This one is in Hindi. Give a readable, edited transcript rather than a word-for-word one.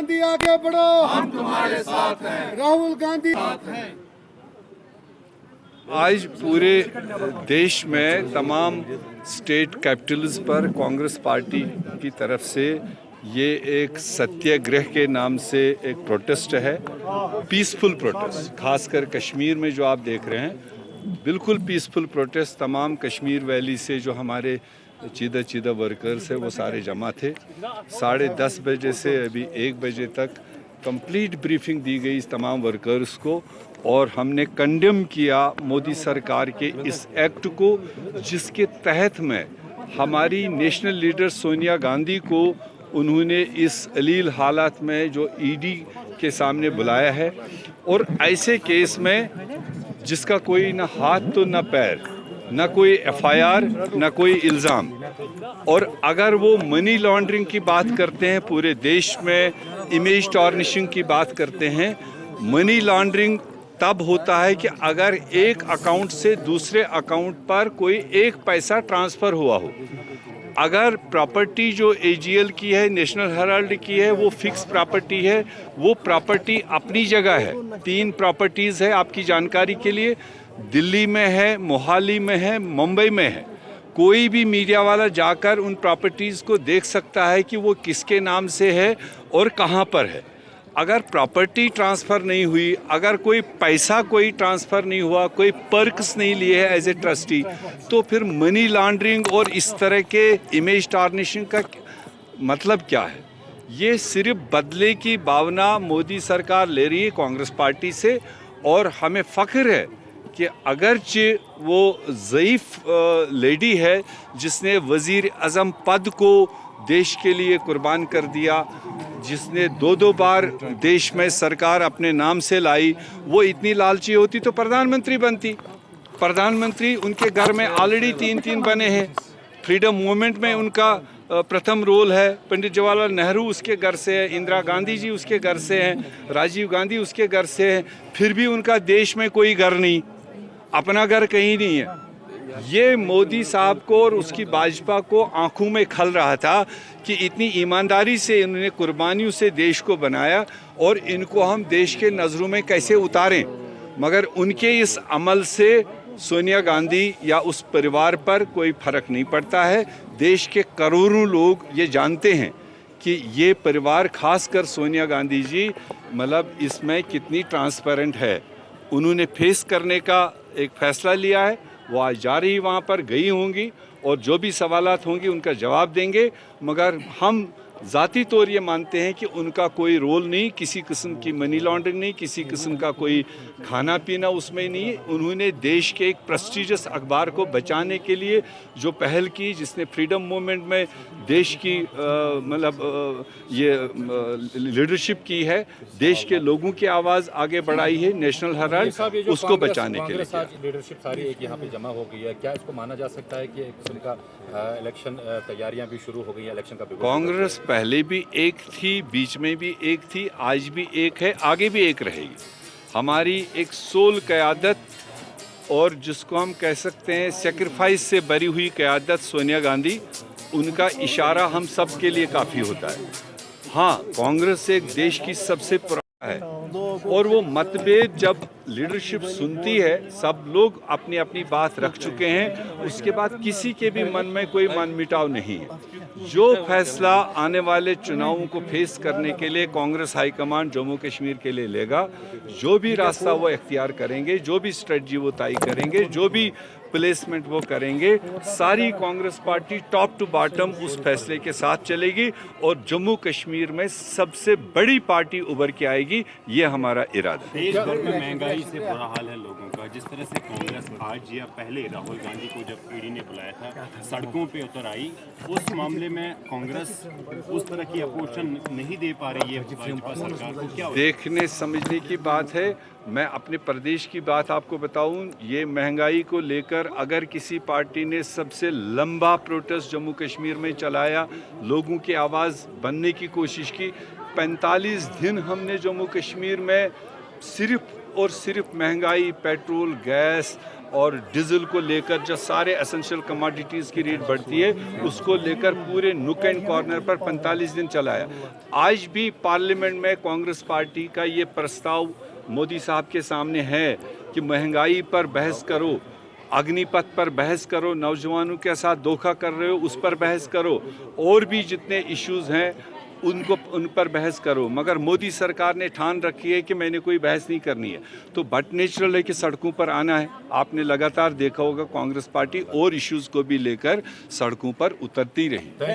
गांधी आगे बढ़ो, हम तुम्हारे साथ हैं। राहुल गांधी साथ हैं। आज पूरे देश में तमाम स्टेट कैपिटल्स पर कांग्रेस पार्टी की तरफ से ये एक सत्याग्रह के नाम से एक प्रोटेस्ट है, पीसफुल प्रोटेस्ट। खासकर कश्मीर में जो आप देख रहे हैं, बिल्कुल पीसफुल प्रोटेस्ट। तमाम कश्मीर वैली से जो हमारे चीदा वर्कर्स है वो सारे जमा थे। 10:30 बजे से अभी 1 बजे तक कंप्लीट ब्रीफिंग दी गई इस तमाम वर्कर्स को, और हमने कंडेम किया मोदी सरकार के इस एक्ट को, जिसके तहत में हमारी नेशनल लीडर सोनिया गांधी को उन्होंने इस अलील हालात में जो ईडी के सामने बुलाया है, और ऐसे केस में जिसका कोई ना हाथ तो ना पैर, ना कोई एफआईआर, ना कोई इल्ज़ाम। और अगर वो मनी लॉन्ड्रिंग की बात करते हैं, पूरे देश में इमेज टार्निशिंग की बात करते हैं, मनी लॉन्ड्रिंग तब होता है कि अगर एक अकाउंट से दूसरे अकाउंट पर कोई एक पैसा ट्रांसफ़र हुआ हो। अगर प्रॉपर्टी जो एजीएल की है, नेशनल हेराल्ड की है, वो फिक्स प्रॉपर्टी है, वो प्रॉपर्टी अपनी जगह है। 3 प्रॉपर्टीज़ है आपकी जानकारी के लिए, दिल्ली में है, मोहाली में है, मुंबई में है। कोई भी मीडिया वाला जाकर उन प्रॉपर्टीज़ को देख सकता है कि वो किसके नाम से है और कहाँ पर है। अगर प्रॉपर्टी ट्रांसफ़र नहीं हुई, अगर कोई पैसा कोई ट्रांसफ़र नहीं हुआ, कोई पर्क्स नहीं लिए है एज ए ट्रस्टी, तो फिर मनी लॉन्ड्रिंग और इस तरह के इमेज टार्निशिंग का मतलब क्या है? ये सिर्फ बदले की भावना मोदी सरकार ले रही है कांग्रेस पार्टी से, और हमें फ़ख्र है कि अगरचे वो ज़ईफ़ लेडी है जिसने वज़ीर आज़म पद को देश के लिए कुर्बान कर दिया, जिसने 2 बार देश में सरकार अपने नाम से लाई, वो इतनी लालची होती तो प्रधानमंत्री बनती। प्रधानमंत्री उनके घर में ऑलरेडी 3 बने हैं। फ्रीडम मूवमेंट में उनका प्रथम रोल है। पंडित जवाहरलाल नेहरू उसके घर से है, इंदिरा गांधी जी उसके घर से हैं, राजीव गांधी उसके घर से हैं। फिर भी उनका देश में कोई घर नहीं, अपना घर कहीं नहीं है। ये मोदी साहब को और उसकी भाजपा को आंखों में खल रहा था कि इतनी ईमानदारी से इन्होंने कुर्बानियों से देश को बनाया, और इनको हम देश के नज़रों में कैसे उतारें। मगर उनके इस अमल से सोनिया गांधी या उस परिवार पर कोई फ़र्क नहीं पड़ता है। देश के करोड़ों लोग ये जानते हैं कि ये परिवार, खासकर सोनिया गांधी जी, मतलब इसमें कितनी ट्रांसपेरेंट है। उन्होंने फेस करने का एक फ़ैसला लिया है। वो आज जा रही वहाँ पर, गई होंगी, और जो भी सवालात होंगे उनका जवाब देंगे। मगर हम ज़ाती तौर ये मानते हैं कि उनका कोई रोल नहीं, किसी किस्म की मनी लॉन्ड्रिंग नहीं, किसी किस्म का कोई खाना पीना उसमें नहीं। उन्होंने देश के एक प्रेस्टीजियस अखबार को बचाने के लिए जो पहल की, जिसने फ्रीडम मूवमेंट में देश की ये लीडरशिप की है, देश के लोगों की आवाज़ आगे बढ़ाई है, नेशनल हेराल्ड उसको बचाने के लिए। लीडरशिप सारी एक यहाँ पे जमा हो गई है, क्या इसको माना जा सकता है कि एक किस्म का इलेक्शन तैयारियां भी शुरू हो गई है इलेक्शन का? कांग्रेस पहले भी एक थी, बीच में भी एक थी, आज भी एक है, आगे भी एक रहेगी। हमारी एक सोल क़यादत, और जिसको हम कह सकते हैं सेक्रीफाइस से भरी हुई क़यादत सोनिया गांधी, उनका इशारा हम सब के लिए काफ़ी होता है। हाँ, कांग्रेस एक देश की सबसे पुरानी है, और वो मतभेद जब लीडरशिप सुनती है, सब लोग अपनी अपनी बात रख चुके हैं, उसके बाद किसी के भी मन में कोई मनमुटाव नहीं है। जो फैसला आने वाले चुनावों को फेस करने के लिए कांग्रेस हाईकमान जम्मू कश्मीर के लिए लेगा, जो भी रास्ता वो इख्तियार करेंगे, जो भी स्ट्रेटजी वो तय करेंगे, जो भी प्लेसमेंट वो करेंगे, सारी Congress party top to bottom उस फैसले के साथ चलेगी, और जम्मू कश्मीर में सबसे बड़ी पार्टी उभर के आएगी। ये हमारा इरादा है। देश भर में महंगाई से बुरा हाल है लोगों का। जिस तरह से कांग्रेस आज या पहले राहुल गांधी को जब ईडी ने बुलाया था, सड़कों पे उतर आई, उस मामले में कांग्रेस उस तरह की अपोजिशन नहीं दे पा रही है भाजपा सरकार को। क्या देखने समझने की बात है। मैं अपने प्रदेश की बात आपको बताऊं, ये महंगाई को लेकर अगर किसी पार्टी ने सबसे लंबा प्रोटेस्ट जम्मू कश्मीर में चलाया, लोगों की आवाज़ बनने की कोशिश की, 45 दिन हमने जम्मू कश्मीर में सिर्फ और सिर्फ महंगाई, पेट्रोल, गैस, और डीजल को लेकर जो सारे एसेंशियल कमोडिटीज़ की रेट बढ़ती है उसको लेकर पूरे नुक एंड कॉर्नर पर 45 दिन चलाया। आज भी पार्लियामेंट में कांग्रेस पार्टी का ये प्रस्ताव मोदी साहब के सामने है कि महंगाई पर बहस करो, अग्निपथ पर बहस करो, नौजवानों के साथ धोखा कर रहे हो उस पर बहस करो, और भी जितने इश्यूज़ हैं उन पर बहस करो। मगर मोदी सरकार ने ठान रखी है कि मैंने कोई बहस नहीं करनी है, तो बट नेचुरल है कि सड़कों पर आना है। आपने लगातार देखा होगा कांग्रेस पार्टी और इश्यूज़ को भी लेकर सड़कों पर उतरती रही।